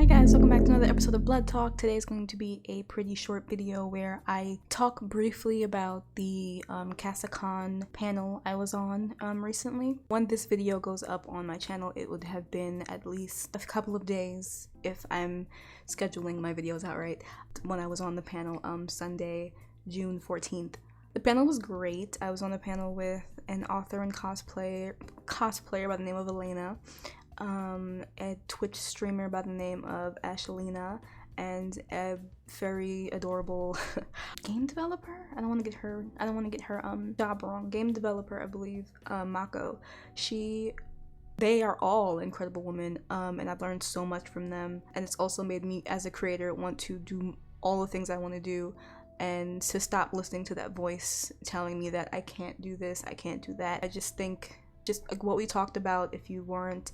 Hi guys, welcome back to another episode of Blood Talk. Today is going to be a pretty short video where I talk briefly about the Casa Con panel I was on recently. When this video goes up on my channel, it would have been at least a couple of days if I'm scheduling my videos out right, when I was on the panel Sunday, June 14th. The panel was great. I was on a panel with an author and cosplayer by the name of Alena, a Twitch streamer by the name of Ashlinaa, and a very adorable game developer. I don't want to get her job wrong. Game developer, I believe, Mako. They are all incredible women, and I've learned so much from them, and it's also made me as a creator want to do all the things I want to do and to stop listening to that voice telling me that I can't do this, I can't do that. I just think just like what we talked about, if you weren't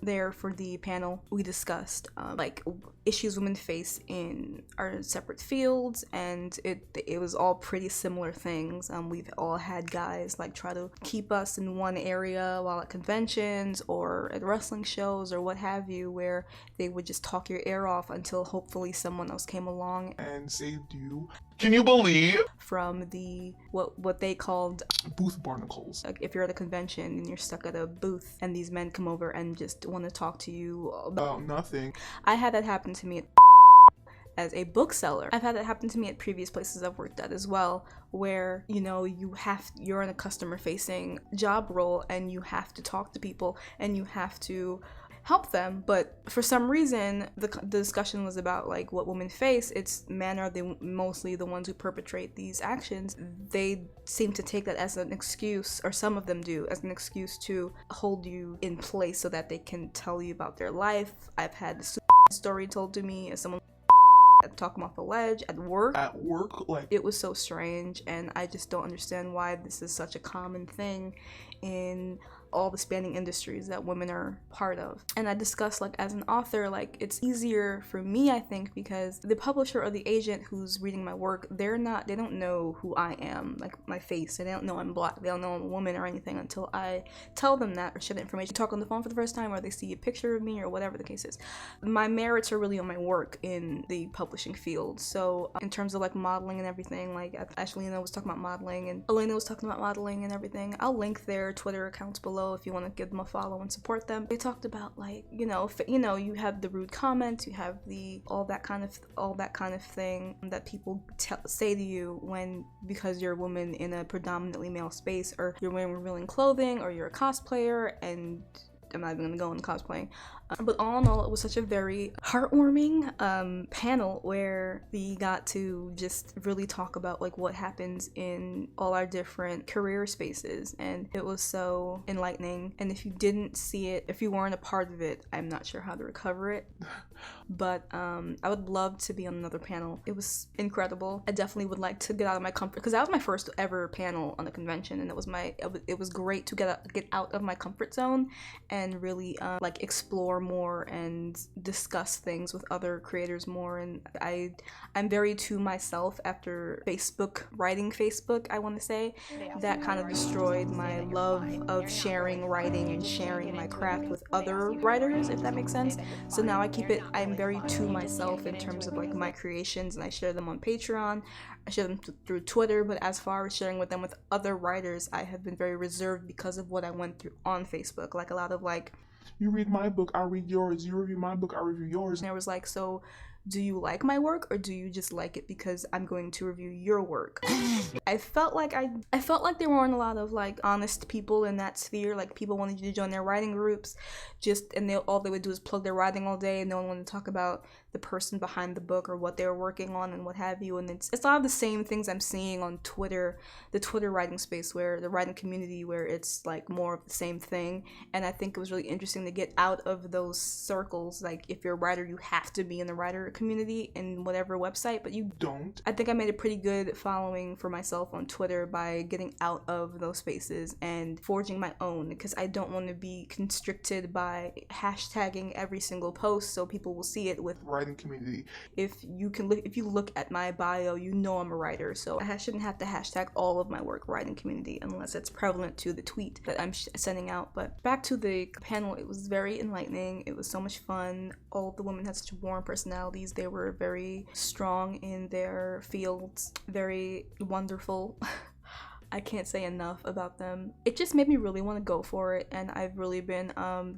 there for the panel, we discussed like issues women face in our separate fields, and it was all pretty similar things. We've all had guys like try to keep us in one area while at conventions or at wrestling shows or what have you, where they would just talk your ear off until hopefully someone else came along and saved you. Can you believe? From the what they called booth barnacles. Like if you're at a convention and you're stuck at a booth and these men come over and just want to talk to you about nothing. I had that happen to me as a bookseller. I've had that happen to me at previous places I've worked at as well, where you're in a customer facing job role and you have to talk to people and you have to help them, but for some reason the discussion was about like what women face. It's men are mostly the ones who perpetrate these actions. They seem to take that as an excuse, or some of them do, as an excuse to hold you in place so that they can tell you about their life. I've had the story told to me as someone talking off a ledge at work. Like it was so strange, and I just don't understand why this is such a common thing in all the spanning industries that women are part of. And I discussed, like, as an author, like, it's easier for me, I think, because the publisher or the agent who's reading my work, they don't know who I am, like my face. They don't know I'm black, they don't know I'm a woman or anything until I tell them that or share the information, talk on the phone for the first time, or they see a picture of me or whatever the case is. My merits are really on my work in the publishing field. So in terms of like modeling and everything, like Ashlinaa was talking about modeling and Alena was talking about modeling and everything. I'll link their Twitter accounts below if you want to give them a follow and support them. They talked about like, you have the rude comments, you have the all that kind of thing that people say to you because you're a woman in a predominantly male space, or you're wearing revealing clothing, or you're a cosplayer, and I'm not even gonna go into cosplaying. But all in all, it was such a very heartwarming panel where we got to just really talk about like what happens in all our different career spaces, and it was so enlightening. And if you didn't see it, if you weren't a part of it, I'm not sure how to recover it. But I would love to be on another panel. It was incredible. I definitely would like to get out of my comfort, because that was my first ever panel on a convention, and it was great to get out of my comfort zone and really like explore more and discuss things with other creators more. And I'm very to myself after writing Facebook, I want to say. That kind of destroyed my love of sharing writing and sharing my craft with other writers, if that makes sense. So now I'm very to myself in terms of like my creations, and I share them on Patreon, I share them through Twitter, but as far as sharing with them with other writers, I have been very reserved because of what I went through on Facebook. Like a lot of like, you read my book, I read yours. You review my book, I review yours. And there was like, so do you like my work, or do you just like it because I'm going to review your work? I felt like there weren't a lot of like honest people in that sphere. Like people wanted you to join their writing groups, and all they would do is plug their writing all day, and no one wanted to talk about the person behind the book or what they were working on and what have you. And it's a lot of the same things I'm seeing on Twitter, the Twitter writing space, where the writing community, where it's like more of the same thing. And I think it was really interesting to get out of those circles. Like if you're a writer, you have to be in the writer your community in whatever website, but you don't. I think I made a pretty good following for myself on Twitter by getting out of those spaces and forging my own, because I don't want to be constricted by hashtagging every single post so people will see it with Writing community. if you look at my bio, you know I'm a writer, so I shouldn't have to hashtag all of my work writing community unless it's prevalent to the tweet that I'm sending out. But back to the panel, it was very enlightening. It was so much fun. All the women had such warm personalities. They were very strong in their fields, very wonderful. I can't say enough about them. It just made me really want to go for it, and I've really been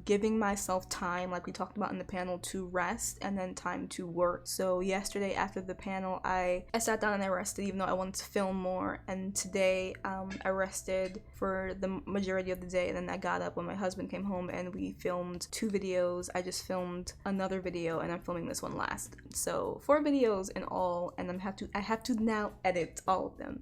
giving myself time, like we talked about in the panel, to rest and then time to work. So yesterday after the panel, I sat down and I rested, even though I wanted to film more, and today I rested for the majority of the day, and then I got up when my husband came home and we filmed 2 videos. I just filmed another video and I'm filming this one last. So 4 videos in all, and I have to now edit all of them.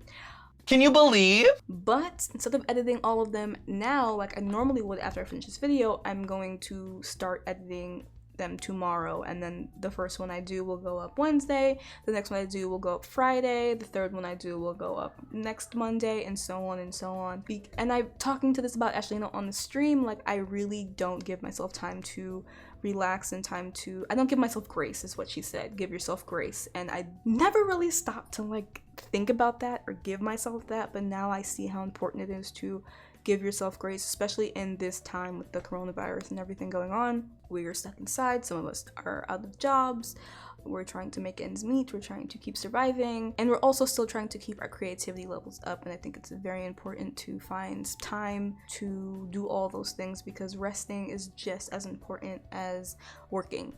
Can you believe? But instead of editing all of them now, like I normally would after I finish this video, I'm going to start editing them tomorrow, and then the first one I do will go up Wednesday, the next one I do will go up Friday, the third one I do will go up next Monday, and so on and so on. And I'm talking to this about Ashlinaa on the stream, like I really don't give myself time to relax and time to, I don't give myself grace, is what she said. Give yourself grace. And I never really stopped to like think about that or give myself that, but now I see how important it is to give yourself grace, especially in this time with the coronavirus and everything going on. We are stuck inside, some of us are out of jobs, we're trying to make ends meet, we're trying to keep surviving, and we're also still trying to keep our creativity levels up. And I think it's very important to find time to do all those things, because resting is just as important as working.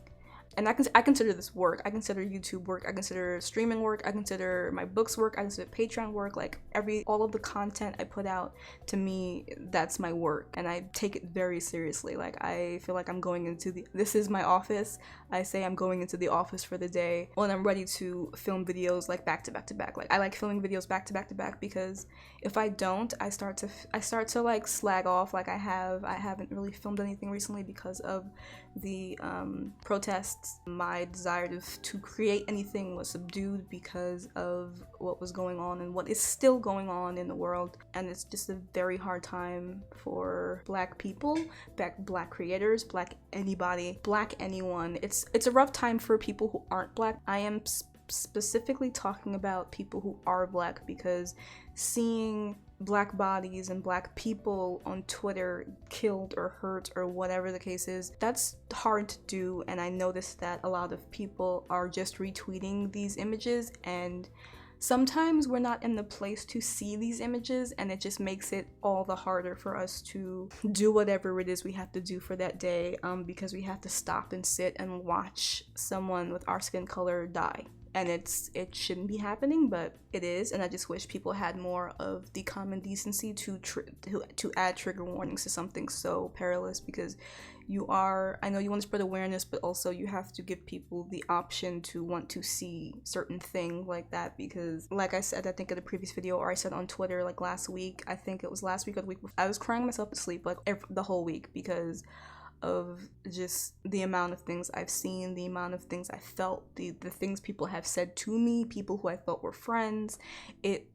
And I consider this work. I consider YouTube work. I consider streaming work. I consider my books work. I consider Patreon work. Like all of the content I put out, to me, that's my work. And I take it very seriously. Like I feel like I'm going into this is my office. I say I'm going into the office for the day when I'm ready to film videos like back to back to back. Like I like filming videos back to back to back, because if I don't, I start to like slag off. Like I haven't really filmed anything recently because of the protests. My desire to create anything was subdued because of what was going on and what is still going on in the world. And it's just a very hard time for Black people, Black creators, Black anybody, Black anyone. It's a rough time for people who aren't Black. I am specifically talking about people who are Black, because seeing Black bodies and Black people on Twitter killed or hurt or whatever the case is, that's hard to do. And I noticed that a lot of people are just retweeting these images, and sometimes we're not in the place to see these images, and it just makes it all the harder for us to do whatever it is we have to do for that day, because we have to stop and sit and watch someone with our skin color die. And it shouldn't be happening, but it is. And I just wish people had more of the common decency to add trigger warnings to something so perilous, because I know you want to spread awareness, but also you have to give people the option to want to see certain things like that. Because like I said, I think in the previous video, or I said on Twitter like last week, I think it was last week or the week before, I was crying myself to sleep like the whole week, because of just the amount of things I've seen, the amount of things I felt, the things people have said to me, people who I thought were friends. It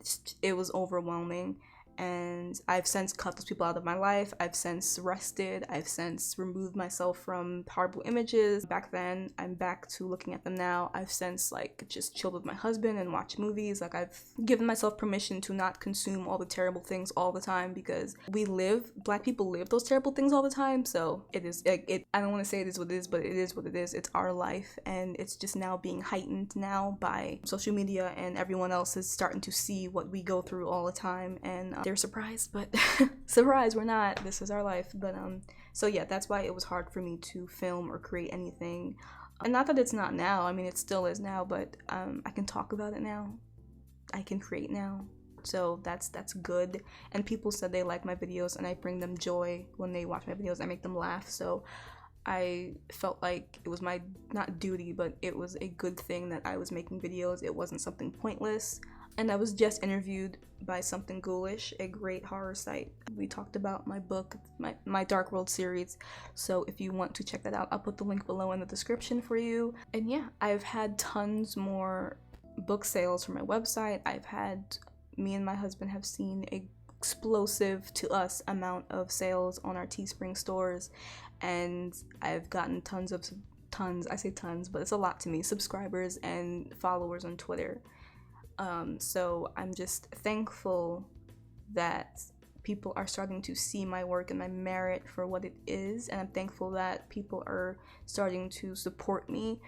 was overwhelming. And I've since cut those people out of my life. I've since rested. I've since removed myself from horrible images. Back then, I'm back to looking at them now. I've since like just chilled with my husband and watched movies. Like I've given myself permission to not consume all the terrible things all the time, because Black people live those terrible things all the time. So I don't want to say it is what it is, but it is what it is. It's our life, and it's just now being heightened now by social media, and everyone else is starting to see what we go through all the time, and they're surprised, but surprise, we're not. This is our life. But so yeah, that's why it was hard for me to film or create anything. And not that it's not now, I mean it still is now, but I can talk about it now, I can create now, so that's good. And people said they like my videos, and I bring them joy when they watch my videos. I make them laugh, so I felt like it was my, not duty, but it was a good thing that I was making videos. It wasn't something pointless. And I was just interviewed by Something Ghoulish, a great horror site. We talked about my book, my Dark World series. So if you want to check that out, I'll put the link below in the description for you. And yeah, I've had tons more book sales from my website. Me and my husband have seen a explosive to us amount of sales on our Teespring stores, and I've gotten tons, I say tons, but it's a lot to me, subscribers and followers on Twitter. So I'm just thankful that people are starting to see my work and my merit for what it is, and I'm thankful that people are starting to support me.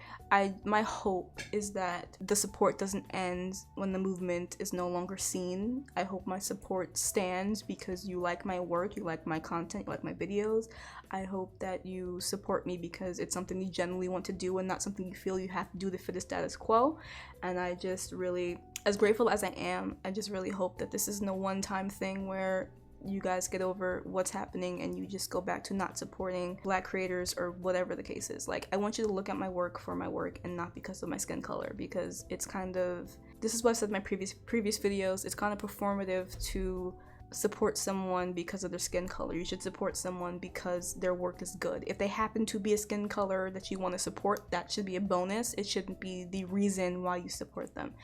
My hope is that the support doesn't end when the movement is no longer seen. I hope my support stands because you like my work, you like my content, you like my videos. I hope that you support me because it's something you genuinely want to do and not something you feel you have to do to fit the status quo. And I just really, as grateful as I am, I just really hope that this isn't a one-time thing where you guys get over what's happening and you just go back to not supporting Black creators or whatever the case is. Like, I want you to look at my work for my work and not because of my skin color, because it's kind of, this is what I've said in my previous videos, it's kind of performative to support someone because of their skin color. You should support someone because their work is good. If they happen to be a skin color that you want to support, that should be a bonus. It shouldn't be the reason why you support them,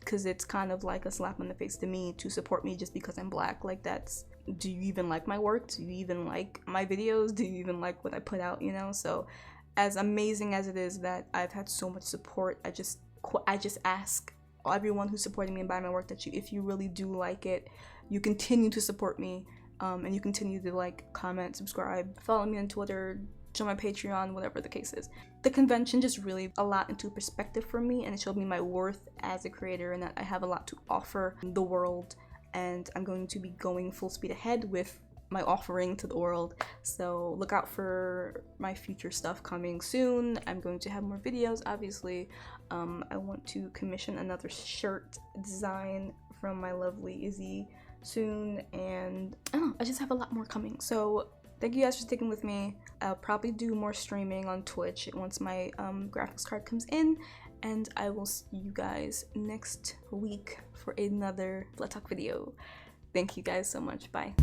because it's kind of like a slap in the face to me to support me just because I'm Black. Like, that's, do you even like my work? Do you even like my videos? Do you even like what I put out, you know? So as amazing as it is that I've had so much support, I just ask everyone who's supporting me and buying my work that if you really do like it, you continue to support me, and you continue to like, comment, subscribe, follow me on Twitter, join my Patreon, whatever the case is. The convention just really a lot into perspective for me, and it showed me my worth as a creator and that I have a lot to offer the world, and I'm going to be going full speed ahead with my offering to the world. So look out for my future stuff coming soon. I'm going to have more videos, obviously. I want to commission another shirt design from my lovely Izzy soon, and I just have a lot more coming. So thank you guys for sticking with me. I'll probably do more streaming on Twitch once my graphics card comes in, and I will see you guys next week for another Blood Talk video. Thank you guys so much. Bye.